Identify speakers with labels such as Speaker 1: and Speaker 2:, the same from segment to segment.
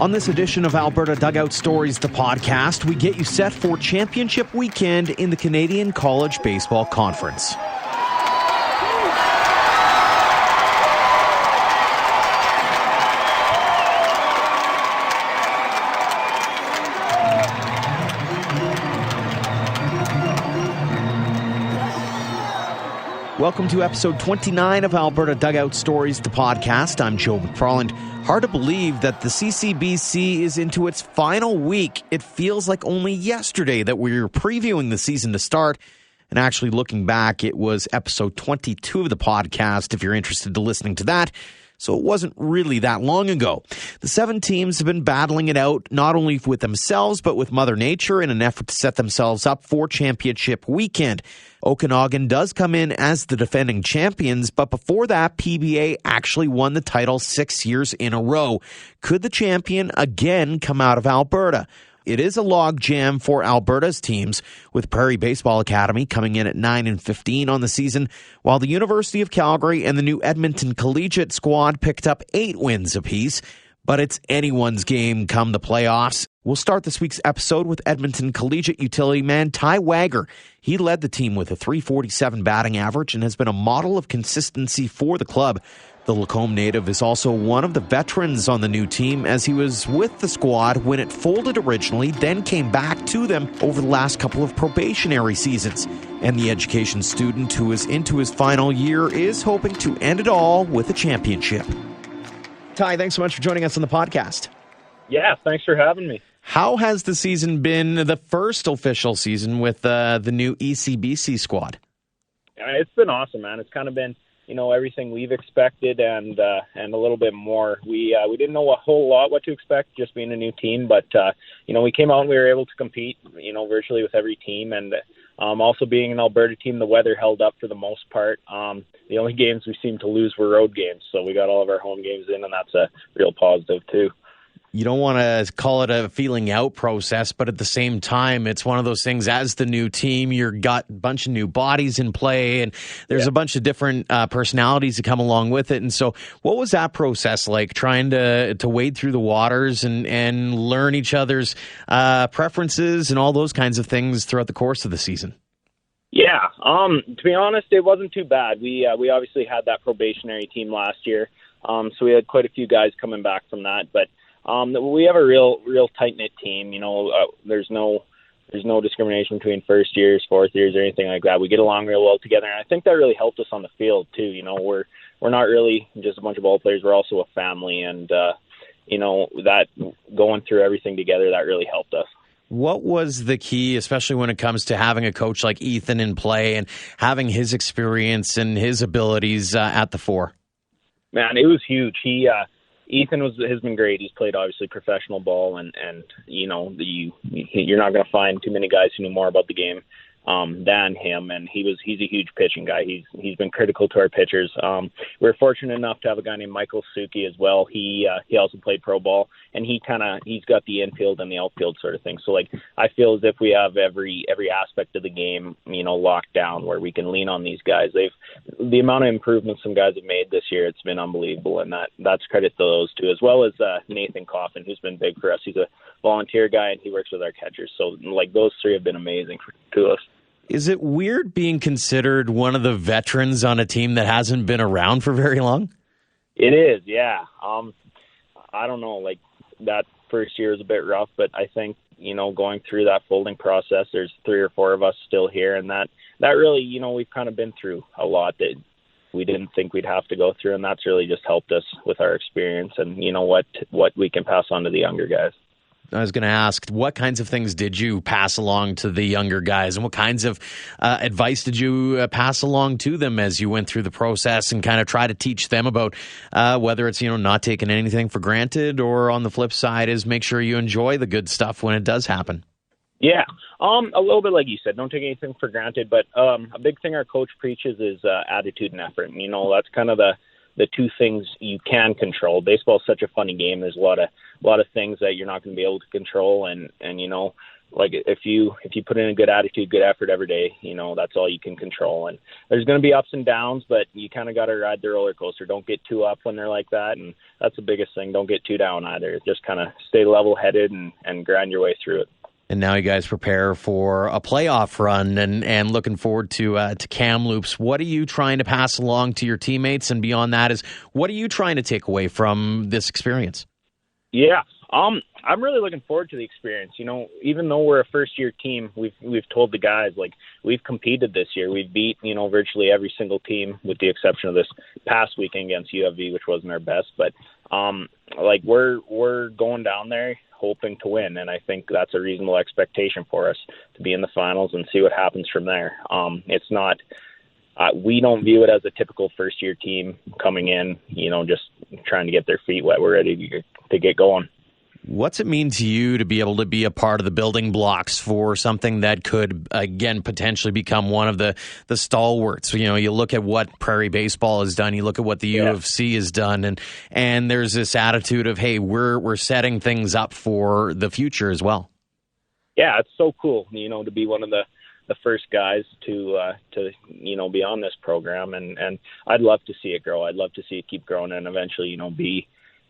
Speaker 1: On this edition of Alberta Dugout Stories, the podcast, we get you set for championship weekend in the Canadian College Baseball Conference. Welcome to episode 29 of Alberta Dugout Stories, the podcast. I'm Joe McFarland. Hard to believe that the CCBC is into its final week. It feels like only yesterday that we were previewing the season to start. And actually looking back, it was episode 22 of the podcast, if you're interested in listening to that. So it wasn't really that long ago. The 7 teams have been battling it out, not only with themselves, but with Mother Nature in an effort to set themselves up for championship weekend. Okanagan does come in as the defending champions, but before that, PBA actually won the title 6 years in a row. Could the champion again come out of Alberta? It is a logjam for Alberta's teams, with Prairie Baseball Academy coming in at 9-15 on the season, while the University of Calgary and the new Edmonton Collegiate squad picked up 8 wins apiece. But it's anyone's game come the playoffs. We'll start this week's episode with Edmonton Collegiate utility man Ty Wagar. He led the team with a .347 batting average and has been a model of consistency for the club. The Lacombe native is also one of the veterans on the new team, as he was with the squad when it folded originally, then came back to them over the last couple of probationary seasons. And the education student who is into his final year is hoping to end it all with a championship. Ty, thanks so much for joining us on the podcast.
Speaker 2: Yeah, thanks for having me.
Speaker 1: How has the season been, the first official season with the new ECBC squad?
Speaker 2: It's been awesome, man. It's kind of been, everything we've expected and a little bit more. We didn't know a whole lot what to expect, just being a new team, but we came out and we were able to compete, virtually with every team, and also being an Alberta team, the weather held up for the most part. The only games we seemed to lose were road games, so we got all of our home games in, and that's a real positive too.
Speaker 1: You don't want to call it a feeling out process, but at the same time, it's one of those things. As the new team, you've got a bunch of new bodies in play, and there's a bunch of different personalities that come along with it. And so what was that process like, trying to wade through the waters and learn each other's preferences and all those kinds of things throughout the course of the season?
Speaker 2: Yeah, to be honest, it wasn't too bad. We obviously had that probationary team last year, so we had quite a few guys coming back from that, but we have a real tight-knit team. There's no discrimination between first years, fourth years, or anything like that. We get along real well together, and I think that really helped us on the field too. We're not really just a bunch of ball players. We're also a family, and that going through everything together, that really helped us.
Speaker 1: What was the key, especially when it comes to having a coach like Ethan in play and having his experience and his abilities at the fore?
Speaker 2: Man, it was huge. Ethan has been great. He's played obviously professional ball, and you're not going to find too many guys who knew more about the game than him. And he's a huge pitching guy. He's been critical to our pitchers. We're fortunate enough to have a guy named Michael Suki as well. He also played pro ball, and he's got the infield and the outfield sort of thing. So I feel as if we have every aspect of the game locked down, where we can lean on these guys. The amount of improvements some guys have made this year, it's been unbelievable, and that's credit to those two, as well as Nathan Coffin, who's been big for us. He's a volunteer guy, and he works with our catchers. So those three have been amazing to us.
Speaker 1: Is it weird being considered one of the veterans on a team that hasn't been around for very long?
Speaker 2: It is, yeah. I don't know, that first year was a bit rough, but I think, going through that folding process, there's 3 or 4 of us still here, and that really, we've kind of been through a lot that we didn't think we'd have to go through, and that's really just helped us with our experience and, what we can pass on to the younger guys.
Speaker 1: I was going to ask, what kinds of things did you pass along to the younger guys, and what kinds of advice did you pass along to them as you went through the process and kind of try to teach them about whether it's, not taking anything for granted, or on the flip side is make sure you enjoy the good stuff when it does happen?
Speaker 2: Yeah, a little bit like you said, don't take anything for granted, but a big thing our coach preaches is attitude and effort. That's kind of the two things you can control. Baseball is such a funny game. There's a lot of things that you're not going to be able to control, and like if you put in a good attitude, good effort every day, that's all you can control. And there's going to be ups and downs, but you kind of got to ride the roller coaster. Don't get too up when they're like that, and that's the biggest thing. Don't get too down either. Just kind of stay level-headed and grind your way through it.
Speaker 1: And now you guys prepare for a playoff run and looking forward to Kamloops. What are you trying to pass along to your teammates? And beyond that is, what are you trying to take away from this experience? Yeah,
Speaker 2: I'm really looking forward to the experience. Even though we're a first-year team, we've told the guys, like, we've competed this year. We've beat, virtually every single team with the exception of this past weekend against UFV, which wasn't our best. But, we're going down there hoping to win, and I think that's a reasonable expectation for us to be in the finals and see what happens from there. It's not we don't view it as a typical first-year team coming in, just trying to get their feet wet. We're ready to get going.
Speaker 1: What's it mean to you to be able to be a part of the building blocks for something that could, again, potentially become one of the stalwarts? You look at what Prairie Baseball has done, you look at what the UFC has done, and there's this attitude of, hey, we're setting things up for the future as well.
Speaker 2: Yeah, it's so cool, to be one of the first guys to be on this program, and I'd love to see it grow. I'd love to see it keep growing and eventually, be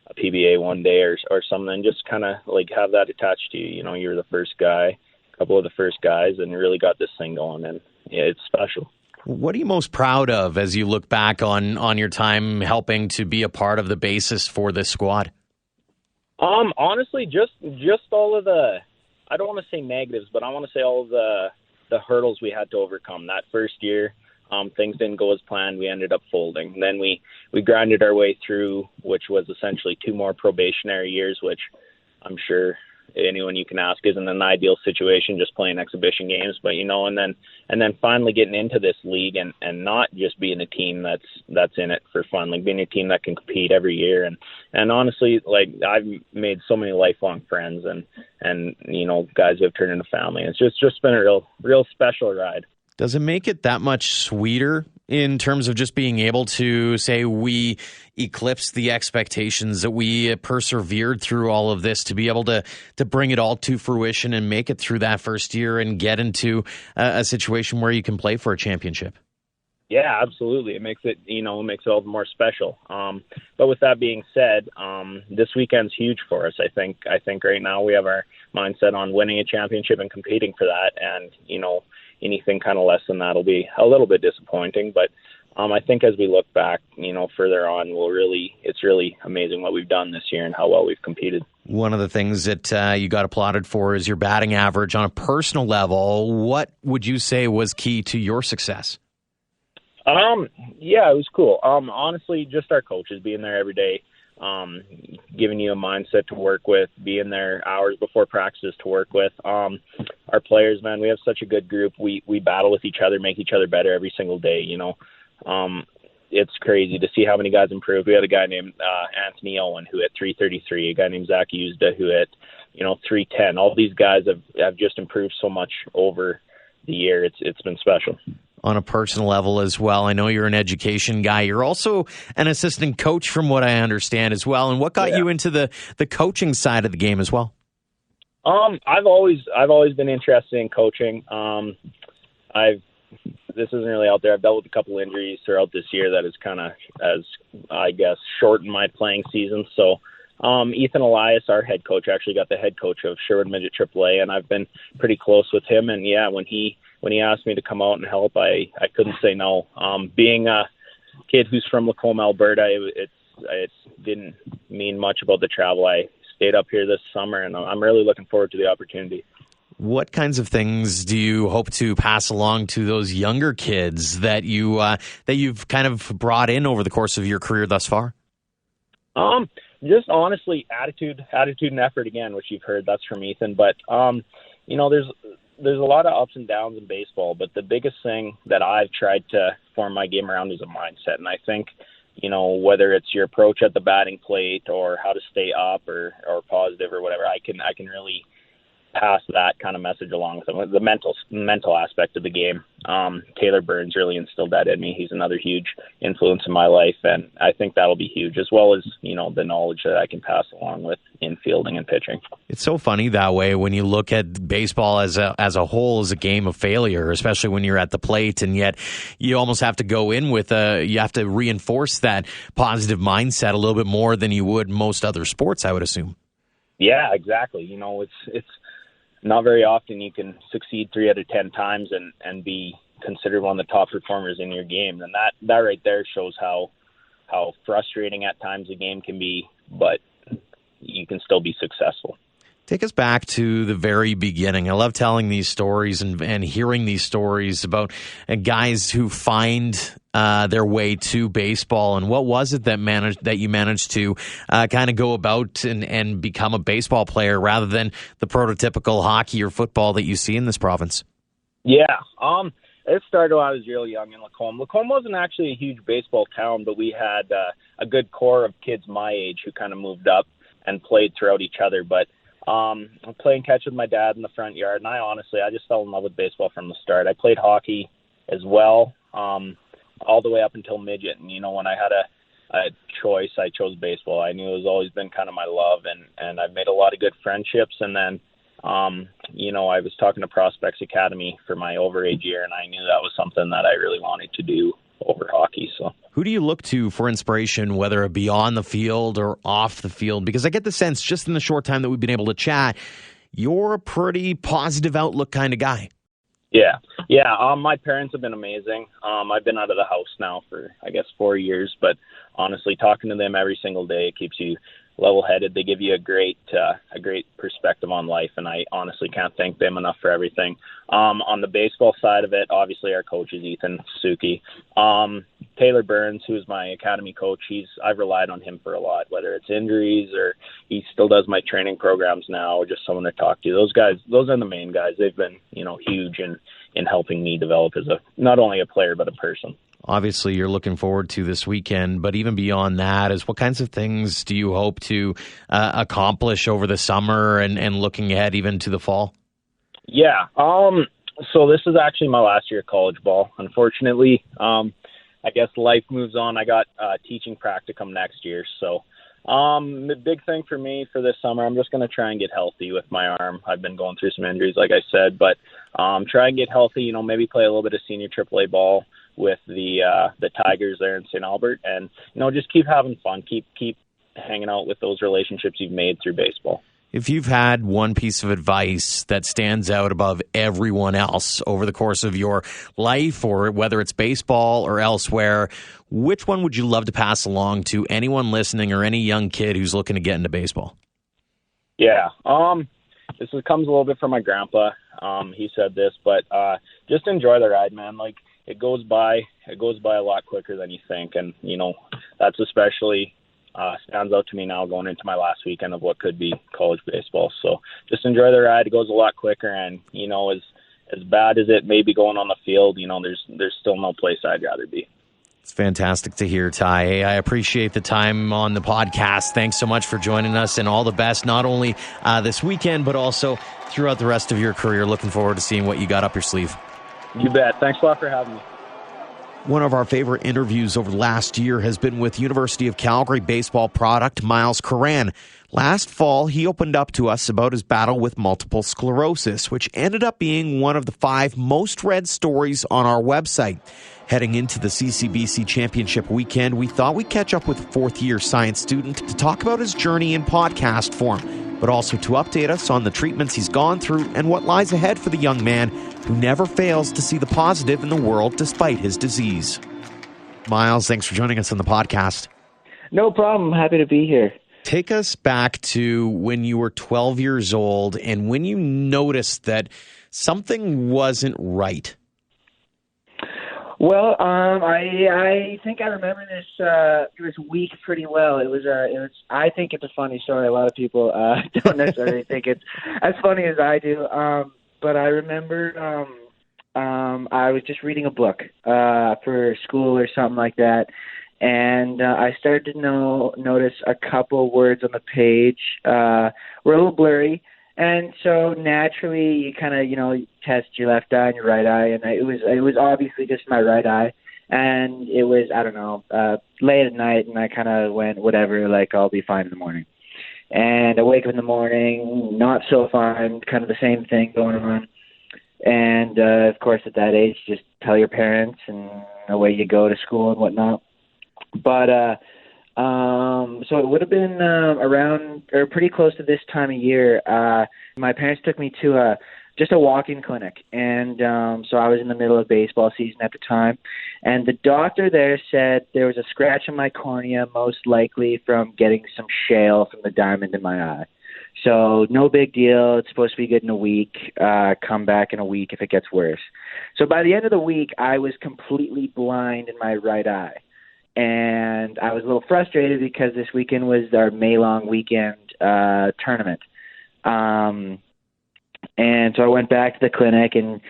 Speaker 2: a PBA one day or something. Just kind of like have that attached to you. You're the first guy, a couple of the first guys, and really got this thing going, and it's special.
Speaker 1: What are you most proud of as you look back on your time helping to be a part of the basis for this squad?
Speaker 2: Honestly, just all of the, I don't want to say negatives, but I want to say all of the hurdles we had to overcome. That first year, things didn't go as planned. We ended up folding. Then we grinded our way through, which was essentially 2 more probationary years, which I'm sure anyone you can ask isn't an ideal situation, just playing exhibition games. But and then finally getting into this league and not just being a team that's in it for fun, like being a team that can compete every year. And honestly, like, I've made so many lifelong friends and guys who have turned into family. It's just been a real special ride.
Speaker 1: Does it make it that much sweeter in terms of just being able to say we eclipsed the expectations, that we persevered through all of this to be able to bring it all to fruition and make it through that first year and get into a situation where you can play for a championship?
Speaker 2: Yeah, absolutely. It makes it, all the more special. But with that being said, this weekend's huge for us. I think right now we have our mindset on winning a championship and competing for that. And, anything kind of less than that will be a little bit disappointing. But I think as we look back, further on, it's really amazing what we've done this year and how well we've competed. One
Speaker 1: of the things that you got applauded for is your batting average on a personal level. What would you say was key to your success?
Speaker 2: Yeah, it was cool. Honestly, just our coaches being there every day, giving you a mindset to work with, being there hours before practices to work with. Our players, man, we have such a good group. We battle with each other, make each other better every single day. It's crazy to see how many guys improve. We had a guy named Anthony Owen who hit 333, a guy named Zach Usda who hit 310. All these guys have just improved so much over the year. It's been special.
Speaker 1: On a personal level as well, I know you're an education guy. You're also an assistant coach from what I understand as well. And what got you into the coaching side of the game as well?
Speaker 2: I've always been interested in coaching. This isn't really out there. I've dealt with a couple injuries throughout this year that has shortened my playing season. So Ethan Elias, our head coach, actually got the head coach of Sherwood Midget AAA, and I've been pretty close with him. And when he asked me to come out and help, I couldn't say no. Being a kid who's from Lacombe, Alberta, it didn't mean much about the travel. I stayed up here this summer, and I'm really looking forward to the opportunity.
Speaker 1: What kinds of things do you hope to pass along to those younger kids that you've kind of brought in over the course of your career thus far?
Speaker 2: Just honestly, attitude and effort again, which you've heard. That's from Ethan. But there's a lot of ups and downs in baseball, but the biggest thing that I've tried to form my game around is a mindset. And I think, whether it's your approach at the batting plate or how to stay up or positive or whatever, I can really pass that kind of message along with them. The mental aspect of the game. Taylor Burns really instilled that in me. He's another huge influence in my life, and I think that'll be huge, as well as, the knowledge that I can pass along with in fielding and pitching.
Speaker 1: It's so funny that way when you look at baseball as a whole as a game of failure, especially when you're at the plate, and yet you almost have to go in with you have to reinforce that positive mindset a little bit more than you would most other sports, I would assume. Yeah,
Speaker 2: exactly. It's not very often you can succeed 3 out of 10 times and be considered one of the top performers in your game. And that right there shows how frustrating at times a game can be, but you can still be successful.
Speaker 1: Take us back to the very beginning. I love telling these stories and hearing these stories about guys who find their way to baseball. And what was it that you managed to kind of go about and become a baseball player rather than the prototypical hockey or football that you see in this province?
Speaker 2: Yeah, it started when I was really young in Lacombe. Lacombe wasn't actually a huge baseball town, but we had a good core of kids my age who kind of moved up and played throughout each other. But I'm playing catch with my dad in the front yard, and I just fell in love with baseball from the start. I played hockey as well, all the way up until midget. And, when I had a choice, I chose baseball. I knew it was always been kind of my love, and I've made a lot of good friendships. And then, I was talking to Prospects Academy for my overage year, and I knew that was something that I really wanted to do over hockey. So,
Speaker 1: who do you look to for inspiration, whether it be on the field or off the field? Because I get the sense, just in the short time that we've been able to chat, you're a pretty positive outlook kind of guy.
Speaker 2: Yeah. My parents have been amazing. I've been out of the house now for, 4 years, but honestly, talking to them every single day, it keeps you level-headed. They give you a great perspective on life, and I honestly can't thank them enough for everything. On the baseball side of it, obviously our coach is Ethan Suki. Taylor Burns, who's my academy coach, I've relied on him for a lot, whether it's injuries or he still does my training programs now, or just someone to talk to. Those are the main guys. They've been, huge in helping me develop as not only a player, but a person.
Speaker 1: Obviously, you're looking forward to this weekend, but even beyond that, what kinds of things do you hope to accomplish over the summer and looking ahead even to the fall?
Speaker 2: Yeah. So this is actually my last year of college ball. Unfortunately, I guess life moves on. I got teaching practicum next year. So the big thing for me for this summer, I'm just going to try and get healthy with my arm. I've been going through some injuries, like I said, but try and get healthy, maybe play a little bit of senior AAA ball with the Tigers there in St. Albert, and just keep having fun, keep hanging out with those relationships you've made through baseball.
Speaker 1: If you've had one piece of advice that stands out above everyone else over the course of your life, or whether it's baseball or elsewhere, which one would you love to pass along to anyone listening or any young kid who's looking to get into baseball?
Speaker 2: Yeah, this comes a little bit from my grandpa. He said this, but just enjoy the ride, man. Like, it goes by a lot quicker than you think, and that's especially stands out to me now going into my last weekend of what could be college baseball. So just enjoy the ride. It goes a lot quicker, and as bad as it may be going on the field, there's still no place I'd rather be.
Speaker 1: It's fantastic to hear, Ty. I appreciate the time on the podcast. Thanks so much for joining us, and all the best, not only this weekend, but also throughout the rest of your career. Looking forward to seeing what you got up your sleeve.
Speaker 2: You bet. Thanks a lot for having me.
Speaker 1: One of our favorite interviews over the last year has been with University of Calgary baseball product Myles Creran. Last fall, he opened up to us about his battle with multiple sclerosis, which ended up being one of the 5 most read stories on our website. Heading into the CCBC Championship weekend, we thought we'd catch up with a fourth-year science student to talk about his journey in podcast form, but also to update us on the treatments he's gone through and what lies ahead for the young man who never fails to see the positive in the world despite his disease. Myles, thanks for joining us on the podcast.
Speaker 3: No problem. Happy to be here.
Speaker 1: Take us back to when you were 12 years old and when you noticed that something wasn't right.
Speaker 3: Well, I think I remember this week pretty well. It was. I think it's a funny story. A lot of people don't necessarily think it's as funny as I do. But I remember I was just reading a book for school or something like that, and I started to notice a couple words on the page were a little blurry, And so naturally, you kind of, test your left eye and your right eye, and it was obviously just my right eye, and it was, I don't know, late at night, and I kind of went, whatever, like, I'll be fine in the morning. And I wake up in the morning, not so fine, kind of the same thing going on. And, of course, at that age, just tell your parents, and away you go to school and whatnot. But, so it would have been around, or pretty close to this time of year. My parents took me to just a walk-in clinic, and so I was in the middle of baseball season at the time, and the doctor there said there was a scratch on my cornea, most likely from getting some shale from the diamond in my eye. So no big deal. It's supposed to be good in a week. Come back in a week if it gets worse. So by the end of the week, I was completely blind in my right eye. And I was a little frustrated because this weekend was our May-long weekend tournament. And so I went back to the clinic, and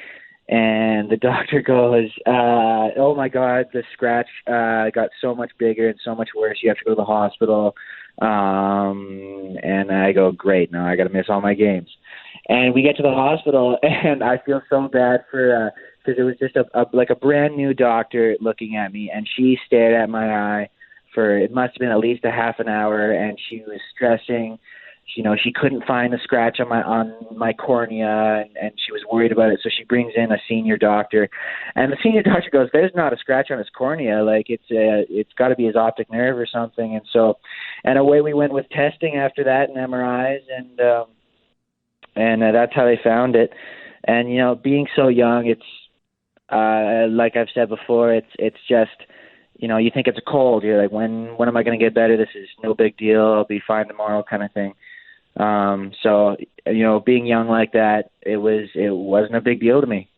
Speaker 3: the doctor goes, oh, my God, the scratch got so much bigger and so much worse. You have to go to the hospital. And I go, great, now I got to miss all my games. And we get to the hospital, and I feel so bad for because it was just a brand new doctor looking at me, and she stared at my eye for, it must have been at least a half an hour, and she was stressing. She couldn't find the scratch on my cornea, and she was worried about it. So she brings in a senior doctor, and the senior doctor goes, "There's not a scratch on his cornea. Like it's got to be his optic nerve or something." And away we went with testing after that and MRIs, and that's how they found it. And being so young, it's like I've said before, it's just. You think it's a cold. You're like, when am I going to get better? This is no big deal. I'll be fine tomorrow, kind of thing. So being young like that, it wasn't a big deal to me.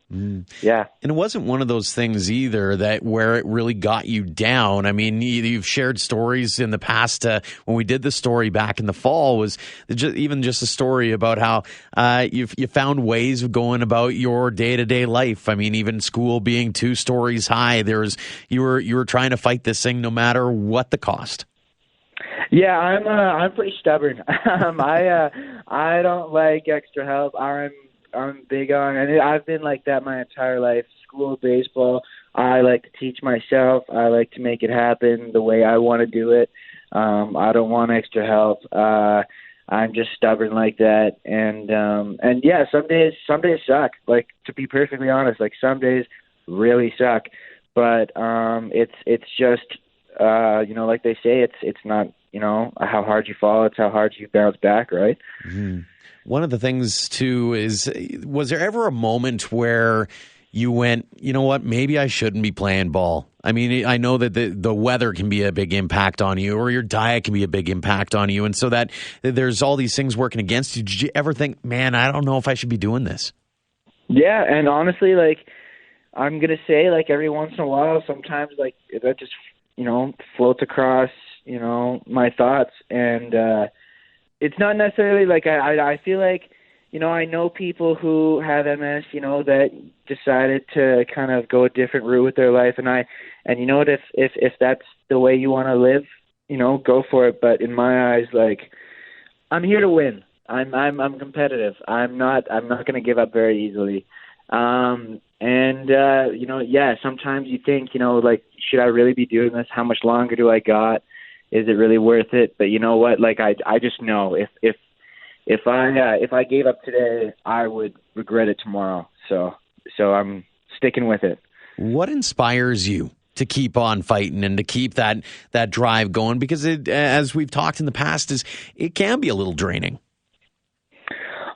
Speaker 3: Yeah.
Speaker 1: And it wasn't one of those things either where it really got you down. I mean, you've shared stories in the past. When we did the story back in the fall, was just a story about how you found ways of going about your day-to-day life. I mean, even school being 2 stories high, you were trying to fight this thing no matter what the cost.
Speaker 3: Yeah, I'm pretty stubborn. I don't like extra help. I'm big on, and I've been like that my entire life. School, baseball, I like to teach myself. I like to make it happen the way I want to do it. I don't want extra help. I'm just stubborn like that. And yeah, some days suck. Like, to be perfectly honest, like some days really suck. But it's just like they say, it's not how hard you fall, it's how hard you bounce back, right?
Speaker 1: Mm-hmm. One of the things, too, is, was there ever a moment where you went, you know what, maybe I shouldn't be playing ball? I mean, I know that the weather can be a big impact on you, or your diet can be a big impact on you, and so that there's all these things working against you. Did you ever think, man, I don't know if I should be doing this?
Speaker 3: Yeah, and honestly, like, I'm going to say, like, every once in a while, sometimes, like, that just, floats across, my thoughts, and it's not necessarily like I feel like, I know people who have MS, that decided to kind of go a different route with their life, and what, if that's the way you want to live, go for it. But in my eyes, like, I'm here to win. I'm competitive. I'm not going to give up very easily. Yeah, sometimes you think, like, should I really be doing this? How much longer do I got? Is it really worth it? But you know what? Like, I just know if I gave up today, I would regret it tomorrow. So I'm sticking with it.
Speaker 1: What inspires you to keep on fighting and to keep that drive going? Because it, as we've talked in the past, it can be a little draining.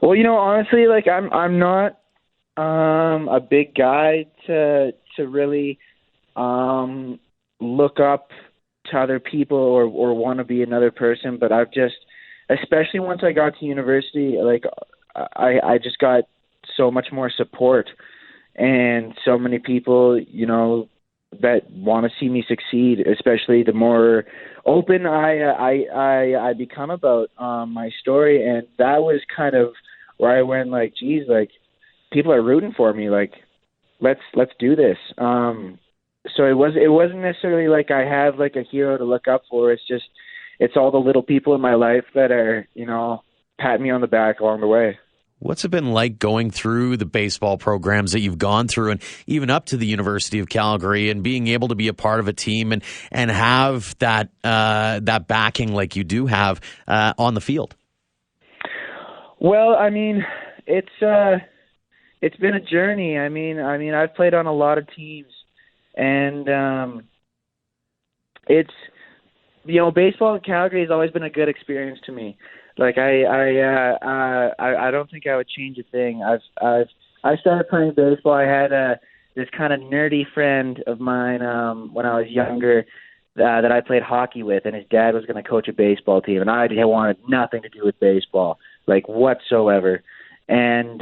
Speaker 3: Well, honestly, like, I'm not a big guy to really look up to other people or want to be another person, but I've just, especially once I got to university, like, I just got so much more support and so many people, that want to see me succeed, especially the more open I become about my story. And that was kind of where I went, like, geez, like, people are rooting for me, like, let's do this. So it wasn't necessarily like I have like a hero to look up for. It's all the little people in my life that are, patting me on the back along the way.
Speaker 1: What's it been like going through the baseball programs that you've gone through and even up to the University of Calgary and being able to be a part of a team and have that backing like you do have on the field?
Speaker 3: Well, I mean, it's been a journey. I mean, I've played on a lot of teams, and it's, baseball in Calgary has always been a good experience to me. Like I don't think I would change a thing. I started playing baseball. I had this kind of nerdy friend of mine when I was younger that I played hockey with, and his dad was going to coach a baseball team, and I wanted nothing to do with baseball, like whatsoever. And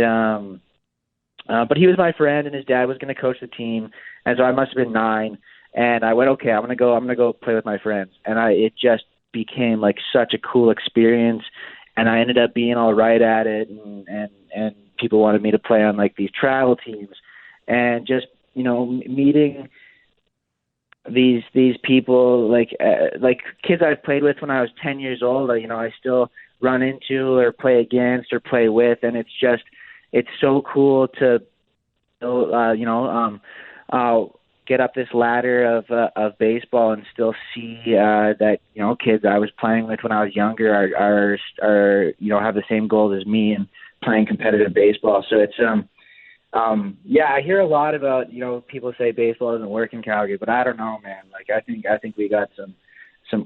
Speaker 3: but he was my friend, and his dad was going to coach the team, and so I must have been 9. And I went, okay, I'm gonna go play with my friends, and it just became like such a cool experience, and I ended up being all right at it, and people wanted me to play on like these travel teams, and just meeting these people like kids I've played with when I was 10 years old, I still run into or play against or play with, and it's so cool to get up this ladder of baseball and still see that kids I was playing with when I was younger are have the same goals as me and playing competitive baseball. So it's I hear a lot about people say baseball doesn't work in Calgary, but I don't know, man. Like I think we got some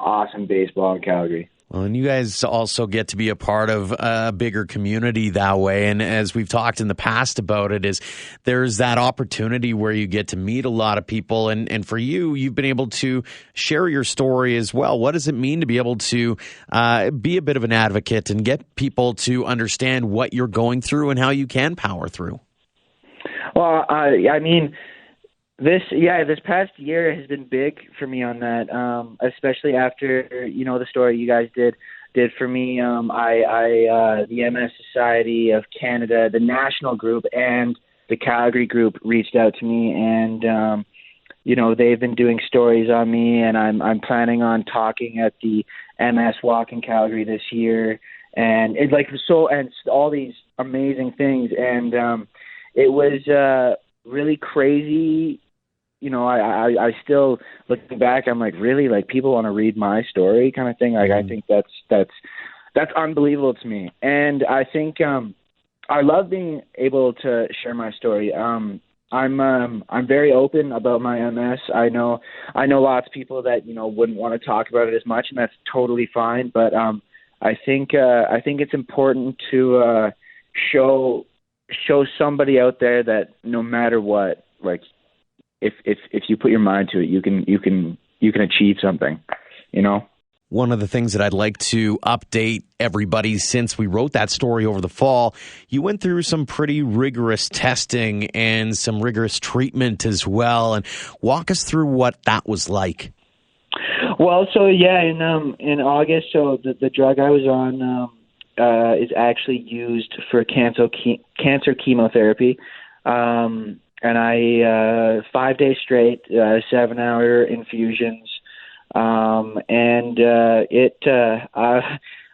Speaker 3: awesome baseball in Calgary.
Speaker 1: Well, and you guys also get to be a part of a bigger community that way. And as we've talked in the past about it, is there's that opportunity where you get to meet a lot of people. And for you, you've been able to share your story as well. What does it mean to be able to be a bit of an advocate and get people to understand what you're going through and how you can power through?
Speaker 3: Well, I mean, this past year has been big for me on that, especially after the story you guys did for me. The MS Society of Canada, the national group, and the Calgary group reached out to me, and they've been doing stories on me, and I'm planning on talking at the MS Walk in Calgary this year, and it's like and all these amazing things, and it was really crazy. I still, looking back, I'm like, really, like people want to read my story kind of thing. Like, I think that's unbelievable to me. And I think, I love being able to share my story. I'm very open about my MS. I know lots of people that, wouldn't want to talk about it as much, and that's totally fine. But, I think it's important to, show somebody out there that no matter what, like, if you put your mind to it, you can achieve something,
Speaker 1: One of the things that I'd like to update everybody, since we wrote that story over the fall, you went through some pretty rigorous testing and some rigorous treatment as well. And walk us through what that was like.
Speaker 3: Well, so yeah, in August, so the drug I was on is actually used for cancer chemotherapy. And I 5 days straight, 7-hour infusions, and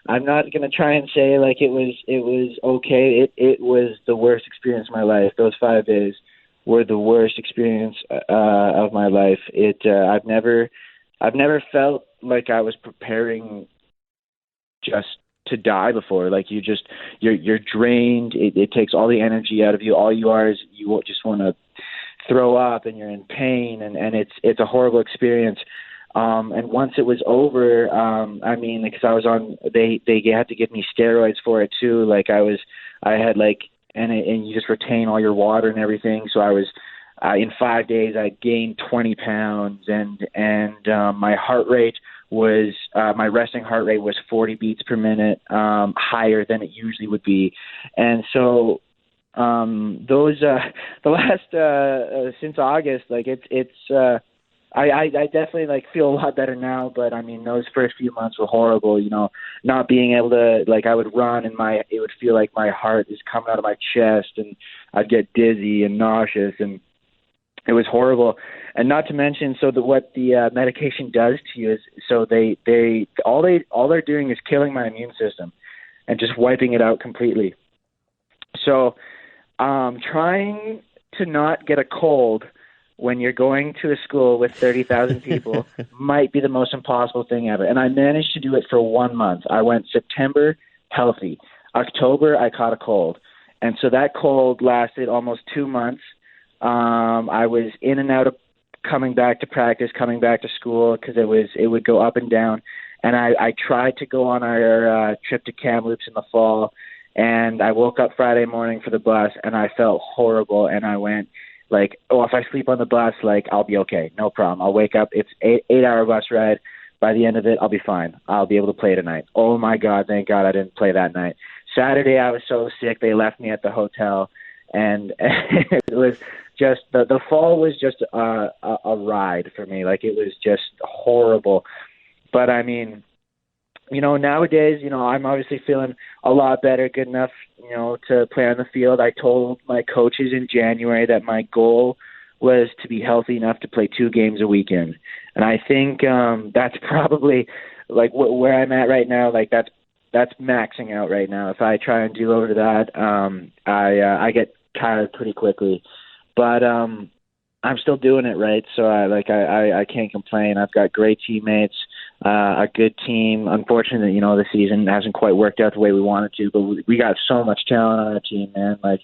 Speaker 3: I'm not going to try and say like it was okay. It was the worst experience of my life. Those 5 days were the worst experience of my life. I've never felt like I was preparing just to die before. Like you're drained. It takes all the energy out of you. All you are is you just want to throw up, and you're in pain, and it's a horrible experience. And once it was over, because I was on, they had to give me steroids for it too. Like I had like, and you just retain all your water and everything. So I was, in 5 days I gained 20 pounds, and my heart rate was, my resting heart rate was 40 beats per minute, higher than it usually would be. And so, the last, since August, like I definitely like feel a lot better now, but I mean, those first few months were horrible, not being able to, like, I would run and it would feel like my heart is coming out of my chest, and I'd get dizzy and nauseous, and it was horrible. And not to mention, so what the medication does to you is, so all they're doing is killing my immune system. and just wiping it out completely. So trying to not get a cold when you're going to a school with 30,000 people might be the most impossible thing ever. And I managed to do it for 1 month. I went September healthy. October, I caught a cold. And so that cold lasted almost 2 months. I was in and out of coming back to practice, coming back to school, because it would go up and down. And I tried to go on our trip to Kamloops in the fall, and I woke up Friday morning for the bus, and I felt horrible, and I went, like, oh, if I sleep on the bus, like, I'll be okay. No problem. I'll wake up. It's 8-hour bus ride. By the end of it, I'll be fine. I'll be able to play tonight. Oh, my God, thank God I didn't play that night. Saturday, I was so sick, they left me at the hotel, and it was just, the fall was just a ride for me. Like, it was just horrible. But, I mean, you know, nowadays, you know, I'm obviously feeling a lot better, good enough, you know, to play on the field. I told my coaches in January that my goal was to be healthy enough to play 2 games a weekend. And I think that's probably, like, where I'm at right now. Like, that's maxing out right now. If I try and do over that, I get tired pretty quickly. But I'm still doing it, right? So I can't complain. I've got great teammates, a good team. Unfortunately, you know, the season hasn't quite worked out the way we wanted to, but we got so much talent on our team, man. Like,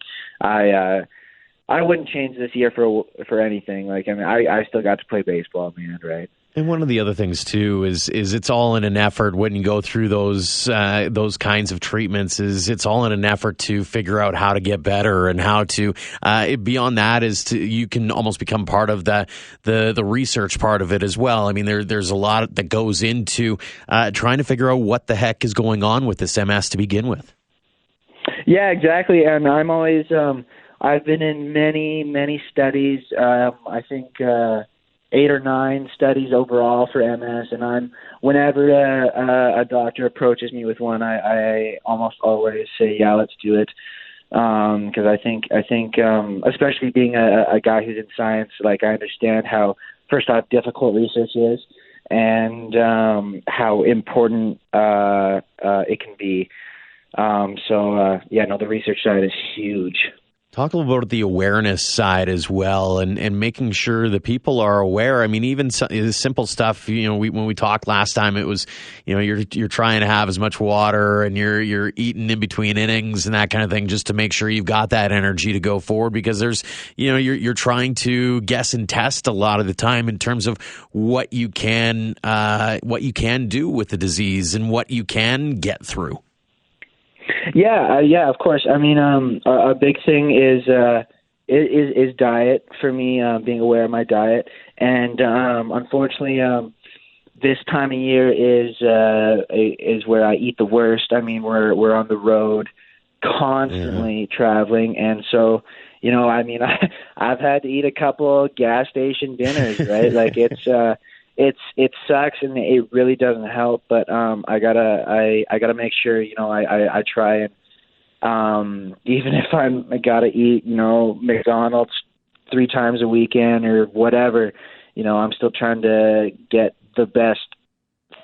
Speaker 3: I wouldn't change this year for anything. Like, I mean, I still got to play baseball, man, right?
Speaker 1: And one of the other things too is it's all in an effort when you go through those kinds of treatments. Is it's all in an effort to figure out how to get better and how to beyond that you can almost become part of the research part of it as well. I mean, there's a lot that goes into trying to figure out what the heck is going on with this MS to begin with.
Speaker 3: Yeah, exactly. And I'm always I've been in many studies. I think 8 or 9 studies overall for MS, and whenever a doctor approaches me with one, I almost always say, yeah, let's do it, because I think especially being a guy who's in science, like, I understand how, first off, difficult research is, and how important it can be. The research side is huge.
Speaker 1: Talk a little about the awareness side as well, and making sure that people are aware. I mean, even simple stuff. You know, when we talked last time, it was, you know, you're trying to have as much water, and you're eating in between innings and that kind of thing, just to make sure you've got that energy to go forward. Because there's, you know, you're trying to guess and test a lot of the time in terms of what you can do with the disease and what you can get through.
Speaker 3: Yeah, of course. I mean, a big thing is diet for me. Being aware of my diet, and unfortunately, this time of year is where I eat the worst. I mean, we're on the road constantly traveling, and so, you know, I mean, I've had to eat a couple gas station dinners, right? Like, it sucks, and it really doesn't help. But I gotta make sure, you know, I try and even if I gotta eat, you know, McDonald's 3 times a weekend or whatever, you know, I'm still trying to get the best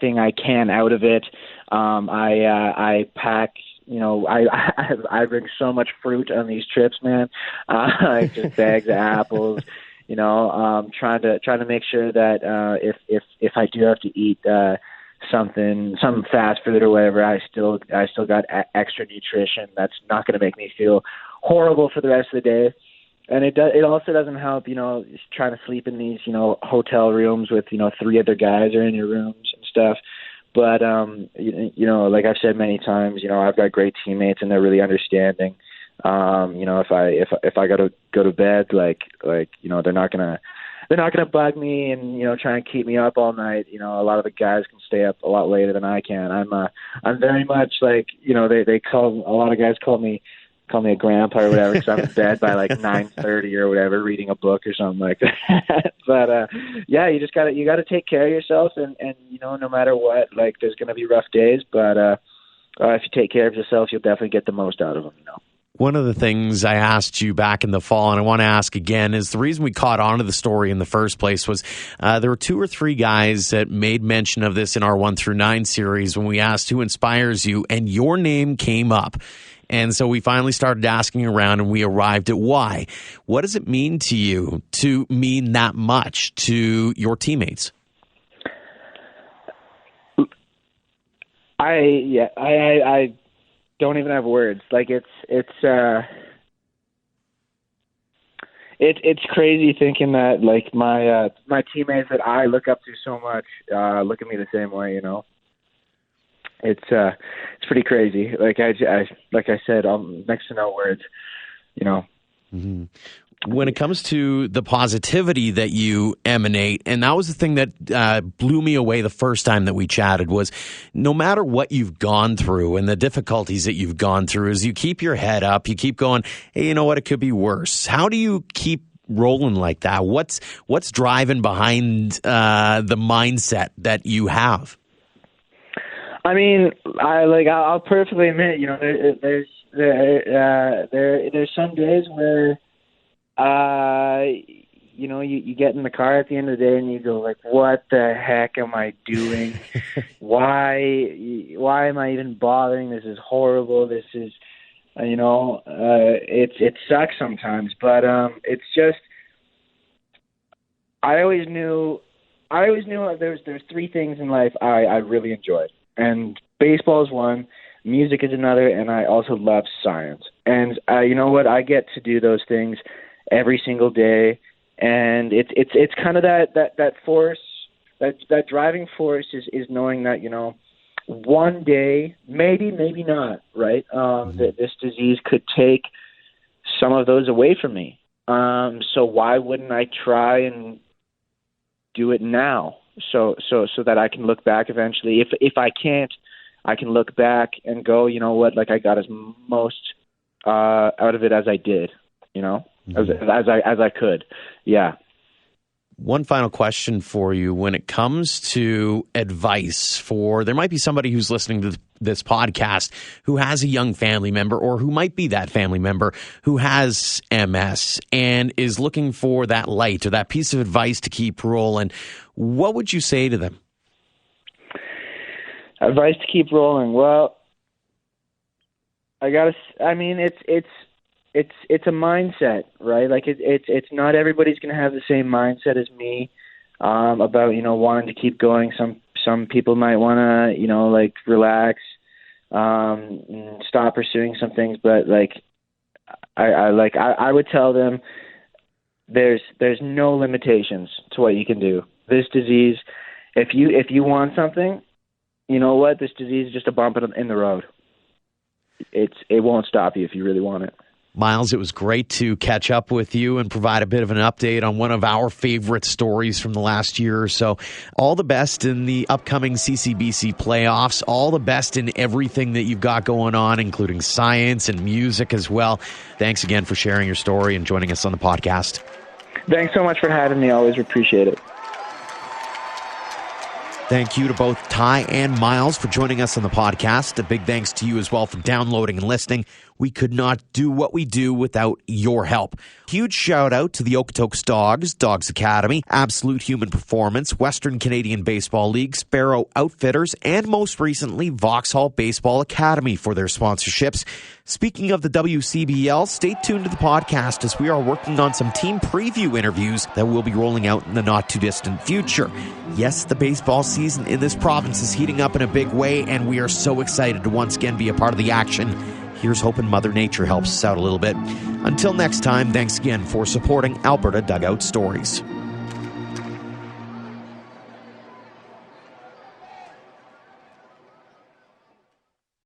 Speaker 3: thing I can out of it. I pack. You know, I bring so much fruit on these trips, man. Like, just bags of apples. You know, trying to make sure that if I do have to eat some fast food or whatever, I still got extra nutrition that's not going to make me feel horrible for the rest of the day. And it also doesn't help, you know, trying to sleep in these, you know, hotel rooms with, you know, 3 other guys are in your rooms and stuff. But you know, like I've said many times, you know, I've got great teammates and they're really understanding. You know, if I gotta go to bed, like, you know, they're not gonna bug me and, you know, try and keep me up all night. You know, a lot of the guys can stay up a lot later than I can. I'm very much like, you know, a lot of guys call me a grandpa or whatever, because I'm in bed by like 9:30 or whatever, reading a book or something like that. But yeah, you gotta take care of yourself, and you know, no matter what, like, there's gonna be rough days, but if you take care of yourself, you'll definitely get the most out of them, you know.
Speaker 1: One of the things I asked you back in the fall, and I want to ask again, is the reason we caught on to the story in the first place was there were 2 or 3 guys that made mention of this in our 1 through 9 series when we asked who inspires you, and your name came up. And so we finally started asking around, and we arrived at why. What does it mean to you to mean that much to your teammates?
Speaker 3: I don't even have words. Like it's crazy thinking that like my teammates that I look up to so much look at me the same way. You know, it's pretty crazy. Like I said, I'm next to no words. You know.
Speaker 1: Mm-hmm. When it comes to the positivity that you emanate, and that was the thing that blew me away the first time that we chatted, was no matter what you've gone through and the difficulties that you've gone through, is you keep your head up, you keep going, hey, you know what, it could be worse. How do you keep rolling like that? What's driving behind the mindset that you have?
Speaker 3: I mean, I'll perfectly admit, you know, there's some days where you know, you get in the car at the end of the day and you go like, what the heck am I doing? Why am I even bothering? This is horrible. This is, you know, it sucks sometimes, but it's just, I always knew there's 3 things in life I really enjoyed, and baseball is one, music is another, and I also love science. And you know what? I get to do those things every single day, and it's kind of that force, that driving force is knowing that, you know, one day, maybe not, right? That this disease could take some of those away from me. So why wouldn't I try and do it now? So that I can look back eventually. If I can't, I can look back and go, you know what? Like I got as most out of it as I did, you know. As I could, yeah.
Speaker 1: One final question for you. When it comes to advice there might be somebody who's listening to this podcast who has a young family member, or who might be that family member who has MS and is looking for that light or that piece of advice to keep rolling, what would you say to them?
Speaker 3: Advice to keep rolling. Well, it's a mindset, right? Like it's not everybody's going to have the same mindset as me about, you know, wanting to keep going. Some people might want to, you know, like relax, and stop pursuing some things. But like I would tell them there's no limitations to what you can do. This disease, if you want something, you know what? This disease is just a bump in the road. It won't stop you if you really want it.
Speaker 1: Myles, it was great to catch up with you and provide a bit of an update on one of our favorite stories from the last year or so. All the best in the upcoming CCBC playoffs. All the best in everything that you've got going on, including science and music as well. Thanks again for sharing your story and joining us on the podcast.
Speaker 3: Thanks so much for having me. I always appreciate it.
Speaker 1: Thank you to both Ty and Myles for joining us on the podcast. A big thanks to you as well for downloading and listening. We could not do what we do without your help. Huge shout out to the Okotoks Dogs, Dogs Academy, Absolute Human Performance, Western Canadian Baseball League, Sparrow Outfitters, and most recently Vauxhall Baseball Academy for their sponsorships. Speaking of the WCBL, stay tuned to the podcast as we are working on some team preview interviews that will be rolling out in the not too distant future. Yes, the baseball season in this province is heating up in a big way, and we are so excited to once again be a part of the action. Here's hoping Mother Nature helps us out a little bit. Until next time, thanks again for supporting Alberta Dugout Stories.